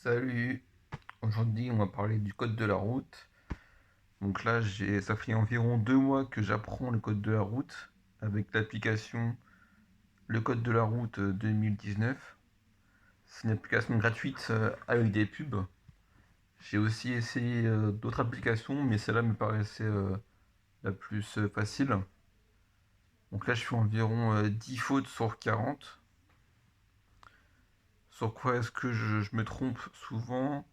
Salut, aujourd'hui on va parler du code de la route. Donc là ça fait environ 2 mois que j'apprends le code de la route avec l'application Le Code de la route 2019. C'est une application gratuite avec des pubs. J'ai aussi essayé d'autres applications mais celle-là me paraissait la plus facile. Donc là je fais environ 10 fautes sur 40. Sur quoi est-ce que je me trompe souvent?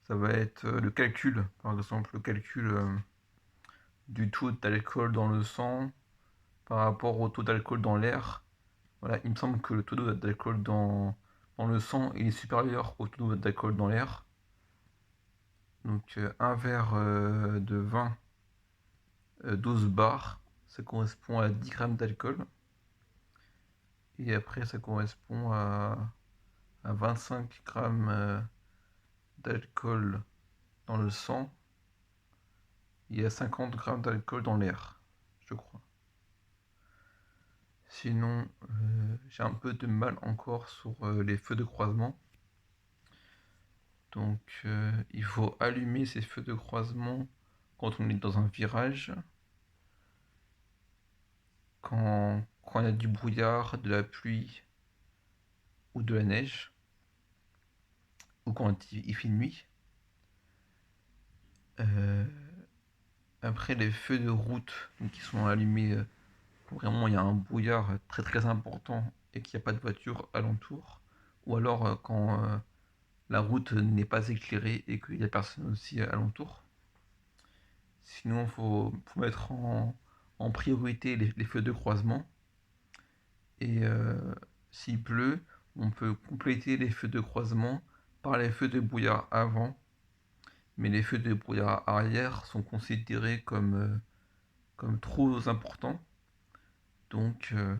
Ça va être le calcul, par exemple le calcul du taux d'alcool dans le sang par rapport au taux d'alcool dans l'air. Voilà, il me semble que le taux d'alcool dans le sang il est supérieur au taux d'alcool dans l'air. Donc un verre de vin 12 bars, ça correspond à 10 grammes d'alcool. Et après ça correspond à 25 grammes d'alcool dans le sang et à 50 grammes d'alcool dans l'air, je crois. Sinon, j'ai un peu de mal encore sur les feux de croisement. Donc, il faut allumer ces feux de croisement quand on est dans un virage, quand il y a du brouillard, de la pluie ou de la neige, ou quand il fait nuit. Euh, Après, les feux de route donc, qui sont allumés quand vraiment il y a un brouillard très très important et qu'il n'y a pas de voiture alentour, ou alors quand la route n'est pas éclairée et qu'il n'y a personne aussi alentour. Sinon, faut mettre en priorité les feux de croisement. Et s'il pleut, on peut compléter les feux de croisement par les feux de brouillard avant. Mais les feux de brouillard arrière sont considérés comme trop importants. Donc, euh,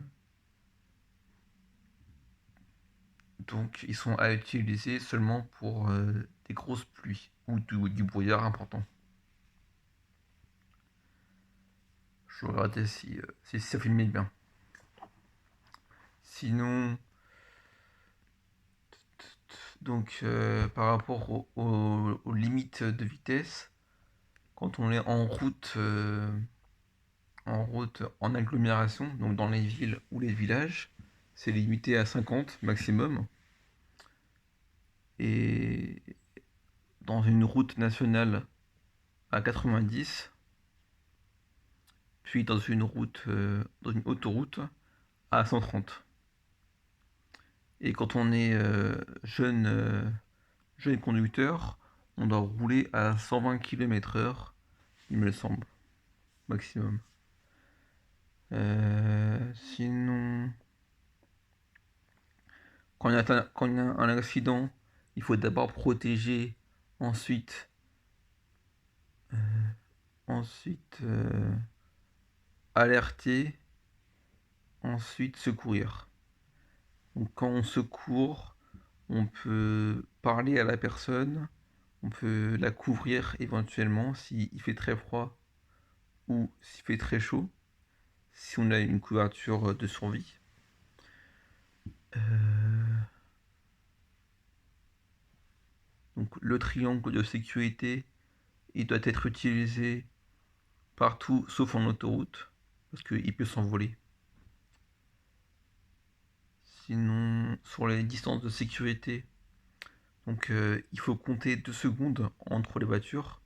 donc ils sont à utiliser seulement pour des grosses pluies ou du brouillard important. Je vais regarder si ça filme bien. Sinon, donc par rapport aux limites de vitesse, quand on est en route en agglomération, donc dans les villes ou les villages, c'est limité à 50 maximum. Et dans une route nationale à 90, puis dans une autoroute à 130. Et quand on est jeune conducteur, on doit rouler à 120 km/h, il me semble, maximum. Sinon, quand il y a un accident, il faut d'abord protéger, ensuite, ensuite alerter, ensuite secourir. Donc quand on secourt, on peut parler à la personne, on peut la couvrir éventuellement s'il fait très froid ou s'il fait très chaud, si on a une couverture de survie. Euh, donc le triangle de sécurité, il doit être utilisé partout sauf en autoroute, parce qu'il peut s'envoler. Sinon, sur les distances de sécurité, donc il faut compter 2 secondes entre les voitures.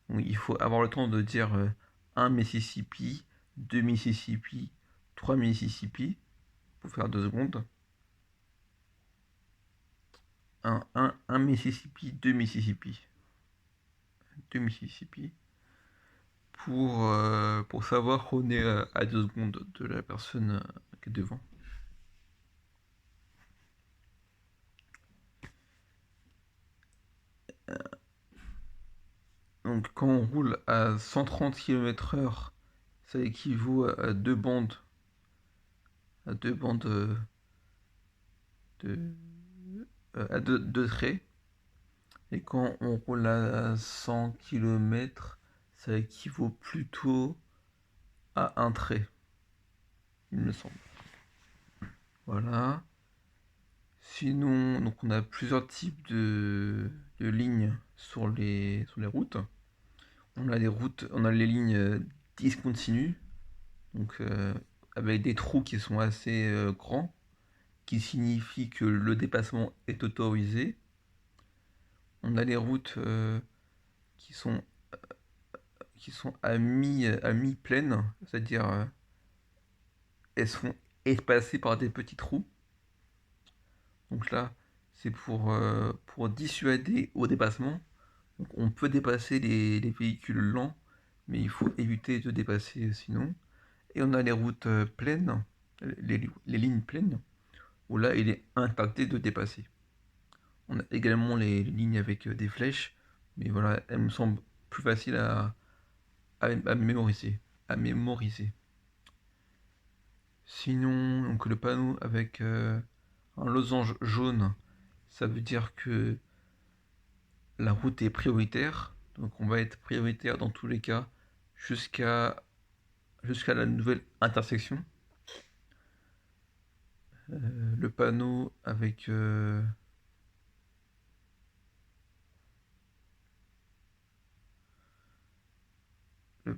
Donc, il faut avoir le temps de dire 1 Mississippi, 2 Mississippi, 3 Mississippi, pour faire 2 secondes. Un Mississippi, 2 Mississippi. 2 Mississippi. Pour savoir qu'on est à 2 secondes de la personne qui est devant. Donc quand on roule à 130 km/h, ça équivaut à deux bandes de, à deux traits. Et quand on roule à 100 km, ça équivaut plutôt à un trait, il me semble. Voilà. Sinon, donc on a plusieurs types de lignes sur les routes. On a les lignes discontinues, donc avec des trous qui sont assez grands, qui signifie que le dépassement est autorisé. On a les routes qui sont, qui sont à mi-plaine, c'est-à-dire elles sont espacées par des petits trous. Donc là, c'est pour dissuader au dépassement. Donc on peut dépasser les véhicules lents, mais il faut éviter de dépasser sinon. Et on a les routes pleines, les lignes pleines, où là il est interdit de dépasser. On a également les lignes avec des flèches, mais voilà, elles me semblent plus faciles à mémoriser. À mémoriser. Sinon, donc le panneau avec un losange jaune, ça veut dire que la route est prioritaire. Donc on va être prioritaire dans tous les cas jusqu'à jusqu'à la nouvelle intersection. Le panneau avec le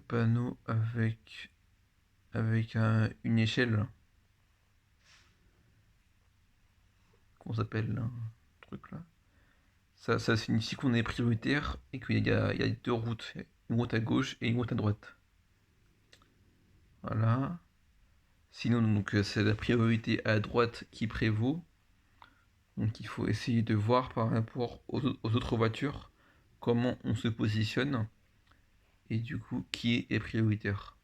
panneau avec une échelle qu'on s'appelle un truc là. Ça signifie qu'on est prioritaire et il y a deux routes, une route à gauche et une route à droite. Voilà. Sinon donc c'est la priorité à droite qui prévaut. Donc il faut essayer de voir par rapport aux autres voitures comment on se positionne et du coup qui est prioritaire.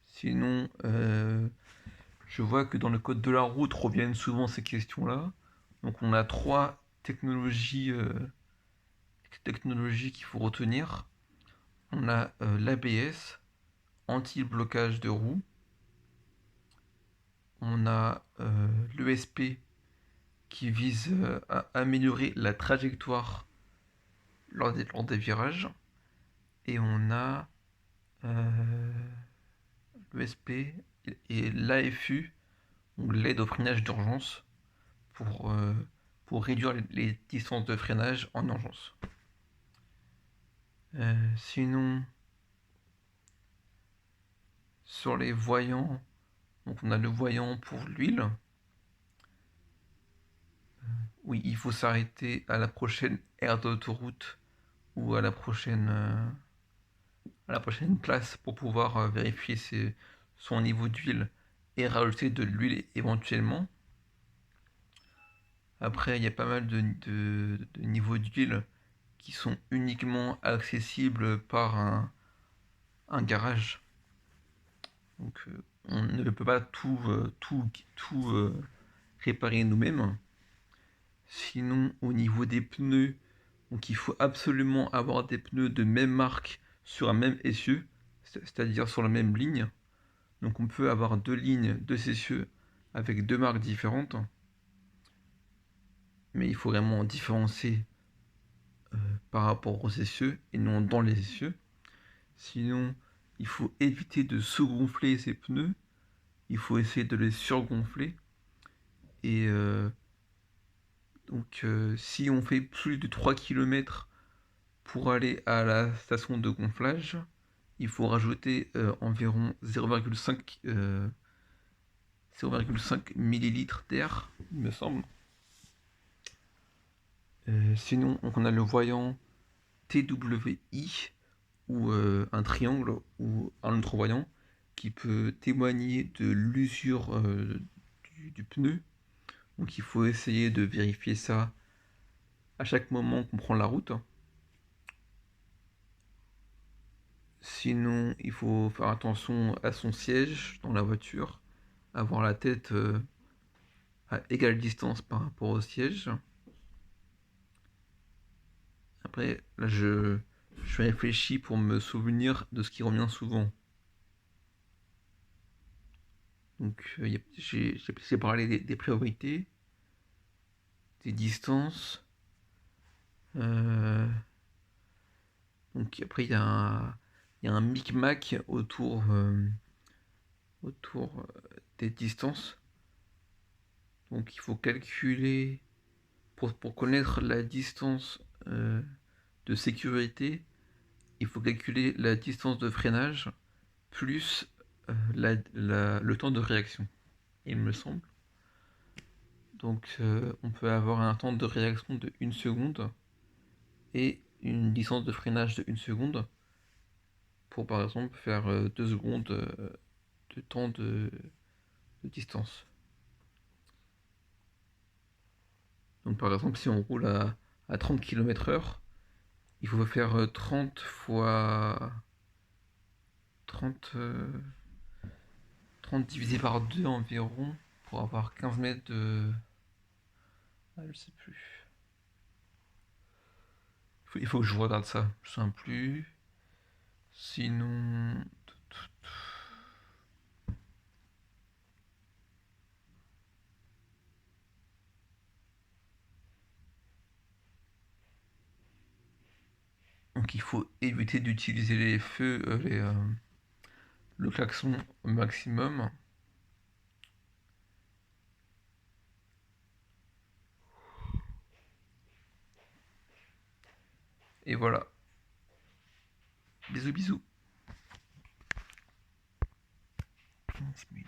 Sinon, je vois que dans le code de la route reviennent souvent ces questions-là. Donc on a trois technologies qu'il faut retenir. On a l'ABS, anti-blocage de roue. On a l'ESP qui vise à améliorer la trajectoire lors des virages. Et on a l'ESP et l'AFU, donc l'aide au freinage d'urgence, pour, euh, pour réduire les distances de freinage en urgence. Sinon, sur les voyants, donc on a le voyant pour l'huile. Oui, il faut s'arrêter à la prochaine aire d'autoroute ou à la prochaine place pour pouvoir vérifier son niveau d'huile et rajouter de l'huile éventuellement. Après, il y a pas mal de niveaux d'huile qui sont uniquement accessibles par un garage. Donc on ne peut pas tout réparer nous-mêmes. Sinon, au niveau des pneus, donc il faut absolument avoir des pneus de même marque sur un même essieu, c'est-à-dire sur la même ligne. Donc on peut avoir deux lignes, deux essieux avec deux marques différentes, mais il faut vraiment différencier par rapport aux essieux et non dans les essieux. Sinon, il faut éviter de sous-gonfler ces pneus, il faut essayer de les surgonfler. Et donc si on fait plus de 3 km pour aller à la station de gonflage, il faut rajouter environ 0,5 millilitres d'air, il me semble. Sinon, donc on a le voyant TWI ou un triangle ou un autre voyant qui peut témoigner de l'usure du pneu. Donc il faut essayer de vérifier ça à chaque moment qu'on prend la route. Sinon, il faut faire attention à son siège dans la voiture, avoir la tête à égale distance par rapport au siège. Après, là, je réfléchis pour me souvenir de ce qui revient souvent. Donc, j'ai parlé des priorités, des distances. Donc, après, il y a un micmac autour autour des distances. Donc il faut calculer, pour connaître la distance de sécurité, il faut calculer la distance de freinage plus le temps de réaction, il me semble. Donc on peut avoir un temps de réaction de 1 seconde et une distance de freinage de 1 seconde pour par exemple faire 2 secondes de temps de distance. Donc par exemple si on roule à 30 km/h, il faut faire 30 fois 30, 30 divisé par 2 environ pour avoir 15 mètres de... Ah, je sais plus. Il faut que je regarde ça, je sais plus. Sinon... Donc il faut éviter d'utiliser les feux, le klaxon au maximum. Et voilà. Bisous bisous.